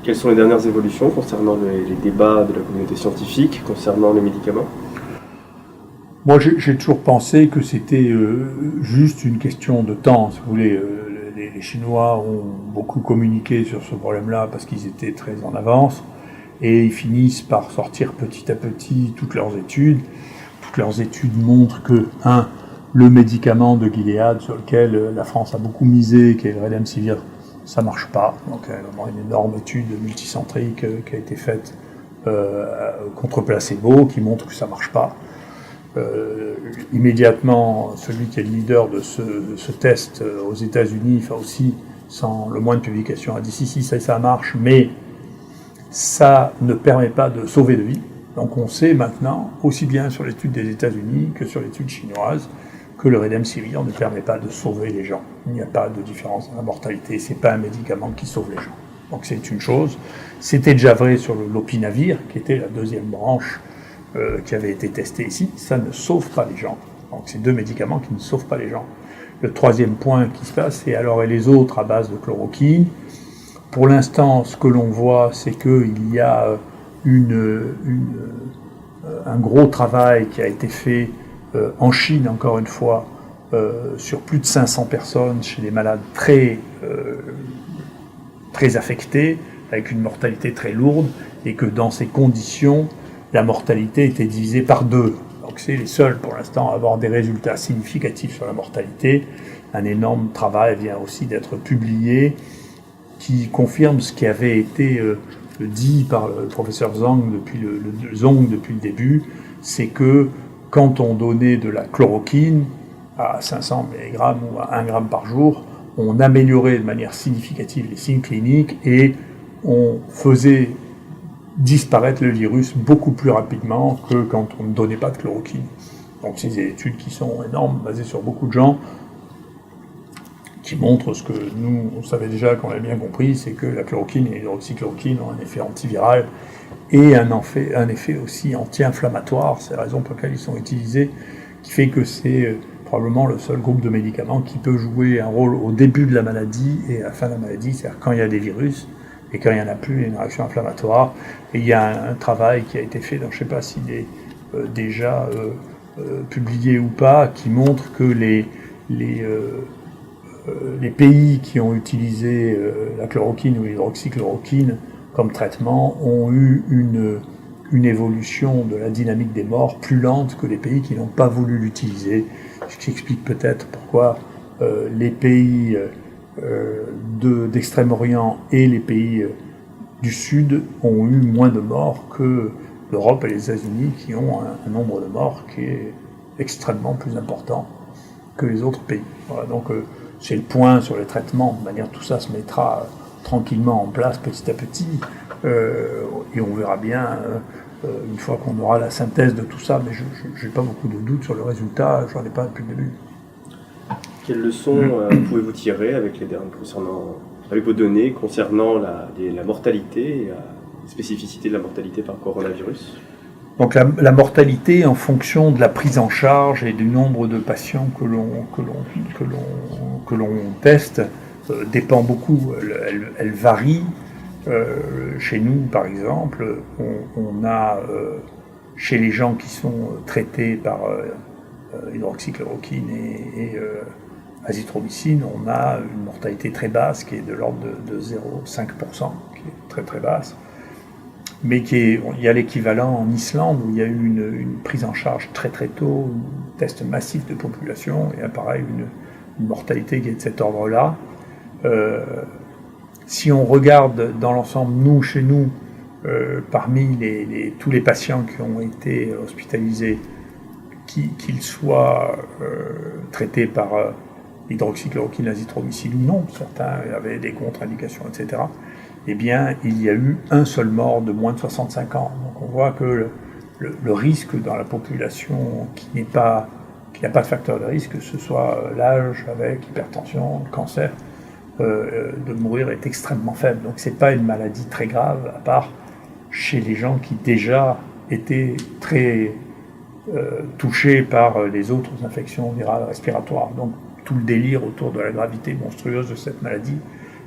Quelles sont les dernières évolutions concernant les débats de la communauté scientifique, concernant les médicaments? Moi, j'ai toujours pensé que c'était juste une question de temps. Si vous voulez, les Chinois ont beaucoup communiqué sur ce problème-là parce qu'ils étaient très en avance, et ils finissent par sortir petit à petit toutes leurs études. Toutes leurs études montrent que, le médicament de Gilead sur lequel la France a beaucoup misé, qui est le Redemsivir, ça marche pas. Donc, il y a vraiment une énorme étude multicentrique qui a été faite contre placebo, qui montre que ça marche pas. Immédiatement, celui qui est le leader de ce test aux États-Unis, aussi sans le moins de publication, a dit si, ça marche, mais ça ne permet pas de sauver de vie. Donc on sait maintenant, aussi bien sur l'étude des États-Unis que sur l'étude chinoise, que le Redemsivir ne permet pas de sauver les gens. Il n'y a pas de différence dans la mortalité, c'est pas un médicament qui sauve les gens. Donc c'est une chose. C'était déjà vrai sur le lopinavir, qui était la deuxième branche qui avait été testée ici. Ça ne sauve pas les gens. Donc c'est deux médicaments qui ne sauvent pas les gens. Le troisième point qui se passe, c'est alors et les autres à base de chloroquine. Pour l'instant, ce que l'on voit, c'est qu'il y a un gros travail qui a été fait en Chine, encore une fois, sur plus de 500 personnes chez des malades très affectés, avec une mortalité très lourde, et que dans ces conditions, la mortalité était divisée par 2. Donc c'est les seuls pour l'instant à avoir des résultats significatifs sur la mortalité. Un énorme travail vient aussi d'être publié qui confirme ce qui avait été dit par le professeur Zhang depuis le début, c'est que quand on donnait de la chloroquine à 500 mg ou à 1 g par jour, on améliorait de manière significative les signes cliniques et on faisait disparaître le virus beaucoup plus rapidement que quand on ne donnait pas de chloroquine. Donc c'est des études qui sont énormes, basées sur beaucoup de gens, qui montrent ce que nous, on savait déjà, qu'on avait bien compris, c'est que la chloroquine et l'hydroxychloroquine ont un effet antiviral et un effet aussi anti-inflammatoire. C'est la raison pour laquelle ils sont utilisés, qui fait que c'est probablement le seul groupe de médicaments qui peut jouer un rôle au début de la maladie et à la fin de la maladie, c'est-à-dire quand il y a des virus, et quand il n'y en a plus, il y a une réaction inflammatoire. Et il y a un travail qui a été fait, donc je ne sais pas s'il est déjà publié ou pas, qui montre que les pays qui ont utilisé la chloroquine ou l'hydroxychloroquine comme traitement ont eu une évolution de la dynamique des morts plus lente que les pays qui n'ont pas voulu l'utiliser, ce qui explique peut-être pourquoi les pays d'Extrême-Orient et les pays du Sud ont eu moins de morts que l'Europe et les États-Unis, qui ont un nombre de morts qui est extrêmement plus important que les autres pays. Voilà, donc c'est le point sur les traitements. De manière, tout ça se mettra tranquillement en place petit à petit, et on verra bien une fois qu'on aura la synthèse de tout ça, mais je n'ai pas beaucoup de doutes sur le résultat, j'en ai pas depuis le début. Quelles leçons pouvez-vous tirer avec vos données concernant la mortalité et la spécificité de la mortalité par coronavirus? Donc la mortalité, en fonction de la prise en charge et du nombre de patients que l'on teste, dépend beaucoup. Elle varie. Chez nous, par exemple, on a chez les gens qui sont traités par hydroxychloroquine et azithromycine, on a une mortalité très basse qui est de l'ordre de 0,5%, qui est très très basse. Mais il y a l'équivalent en Islande où il y a eu une prise en charge très très tôt, un test massif de population, et pareil une mortalité qui est de cet ordre-là. Si on regarde dans l'ensemble, chez nous, parmi tous les patients qui ont été hospitalisés, qu'ils soient traités par hydroxychloroquine, azithromycine ou non, certains avaient des contre-indications, etc., eh bien, il y a eu un seul mort de moins de 65 ans. Donc on voit que le risque dans la population qui n'a pas de facteur de risque, que ce soit l'âge avec hypertension, le cancer, de mourir est extrêmement faible. Donc c'est pas une maladie très grave, à part chez les gens qui déjà étaient très touchés par les autres infections virales respiratoires. Donc tout le délire autour de la gravité monstrueuse de cette maladie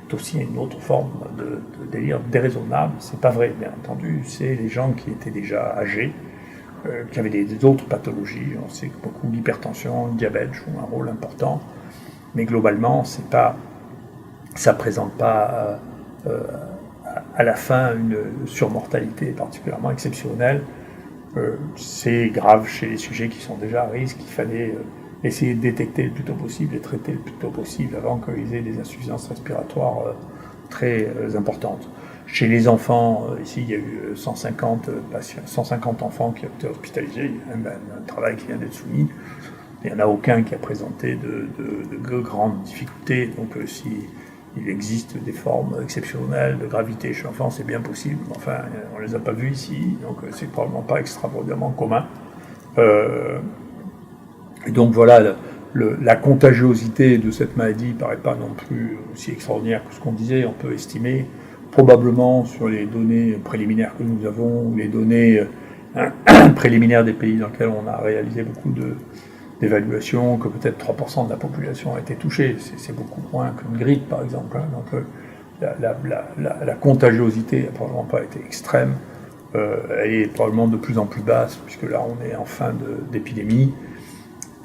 c'est aussi une autre forme de délire déraisonnable. C'est pas vrai, bien entendu. C'est les gens qui étaient déjà âgés, qui avaient des autres pathologies. On sait que beaucoup l'hypertension, le diabète jouent un rôle important, mais globalement, ça présente pas à la fin une surmortalité particulièrement exceptionnelle. C'est grave chez les sujets qui sont déjà à risque. Il fallait essayer de détecter le plus tôt possible et traiter le plus tôt possible avant qu'ils aient des insuffisances respiratoires très importantes. Chez les enfants, ici il y a eu 150 patients, 150 enfants qui ont été hospitalisés. Il y a même un travail qui vient d'être soumis. Il n'y en a aucun qui a présenté de grandes difficultés. Donc s'il existe des formes exceptionnelles de gravité chez l'enfant, c'est bien possible. Enfin, on ne les a pas vues ici, donc c'est probablement pas extraordinairement commun. Et donc voilà, la contagiosité de cette maladie ne paraît pas non plus aussi extraordinaire que ce qu'on disait. On peut estimer probablement sur les données préliminaires que nous avons, ou les données préliminaires des pays dans lesquels on a réalisé beaucoup d'évaluations, que peut-être 3% de la population a été touchée. C'est beaucoup moins qu'une grippe, par exemple. Donc la contagiosité n'a probablement pas été extrême. Elle est probablement de plus en plus basse, puisque là, on est en fin d'épidémie.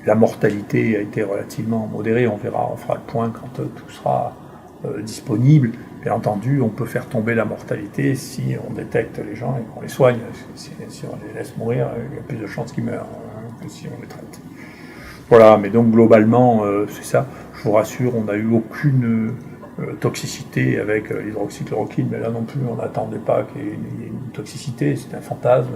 La mortalité a été relativement modérée. On verra, on fera le point quand tout sera disponible. Bien entendu, on peut faire tomber la mortalité si on détecte les gens et qu'on les soigne. Si on les laisse mourir, il y a plus de chances qu'ils meurent que si on les traite. Voilà, mais donc globalement, c'est ça. Je vous rassure, on n'a eu aucune toxicité avec l'hydroxychloroquine, mais là non plus, on n'attendait pas qu'il y ait une toxicité, c'est un fantasme.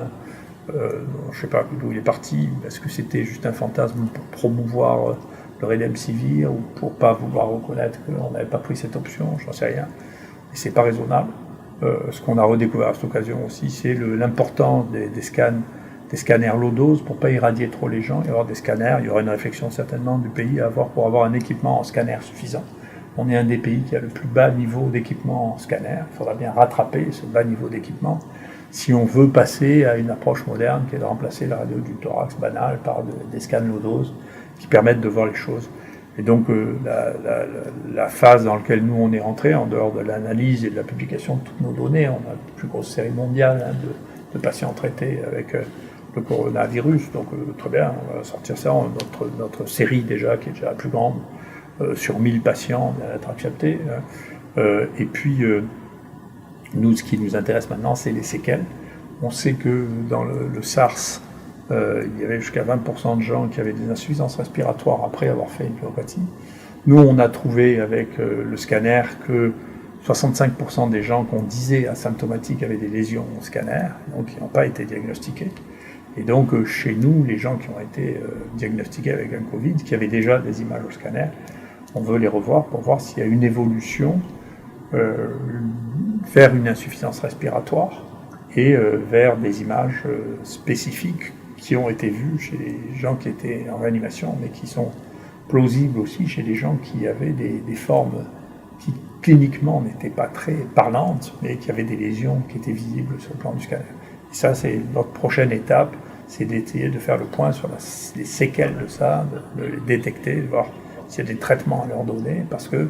Je ne sais pas d'où il est parti. Est-ce que c'était juste un fantasme pour promouvoir le Remdesivir ou pour ne pas vouloir reconnaître qu'on n'avait pas pris cette option? J'en sais rien. Et c'est pas raisonnable. Ce qu'on a redécouvert à cette occasion aussi, c'est l'importance des scanners low dose pour ne pas irradier trop les gens et avoir des scanners. Il y aura une réflexion certainement du pays à avoir pour avoir un équipement en scanner suffisant. On est un des pays qui a le plus bas niveau d'équipement en scanner. Il faudra bien rattraper ce bas niveau d'équipement si on veut passer à une approche moderne qui est de remplacer la radio du thorax banale par des scans low dose qui permettent de voir les choses. Et donc la phase dans laquelle nous on est rentré, en dehors de l'analyse et de la publication de toutes nos données, on a la plus grosse série mondiale de patients traités avec le coronavirus, donc très bien, on va sortir ça, notre série déjà, qui est déjà la plus grande, sur 1000 patients vient d'être acceptée. Et puis, nous, ce qui nous intéresse maintenant, c'est les séquelles. On sait que dans le SARS, il y avait jusqu'à 20% de gens qui avaient des insuffisances respiratoires après avoir fait une pneumopathie. Nous, on a trouvé avec le scanner que 65% des gens qu'on disait asymptomatiques avaient des lésions au scanner, donc qui n'ont pas été diagnostiqués. Et donc, chez nous, les gens qui ont été diagnostiqués avec un Covid, qui avaient déjà des images au scanner, on veut les revoir pour voir s'il y a une évolution vers une insuffisance respiratoire et vers des images spécifiques qui ont été vues chez les gens qui étaient en réanimation, mais qui sont plausibles aussi chez les gens qui avaient des formes qui cliniquement n'étaient pas très parlantes, mais qui avaient des lésions qui étaient visibles sur le plan du scanner. Et ça, c'est notre prochaine étape, c'est d'essayer de faire le point sur les séquelles de ça, de les détecter, de voir s'il y a des traitements à leur donner, parce que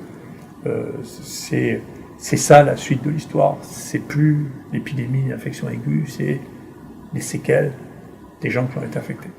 c'est ça la suite de l'histoire. C'est plus l'épidémie d'infection aiguë, c'est les séquelles des gens qui ont été infectés.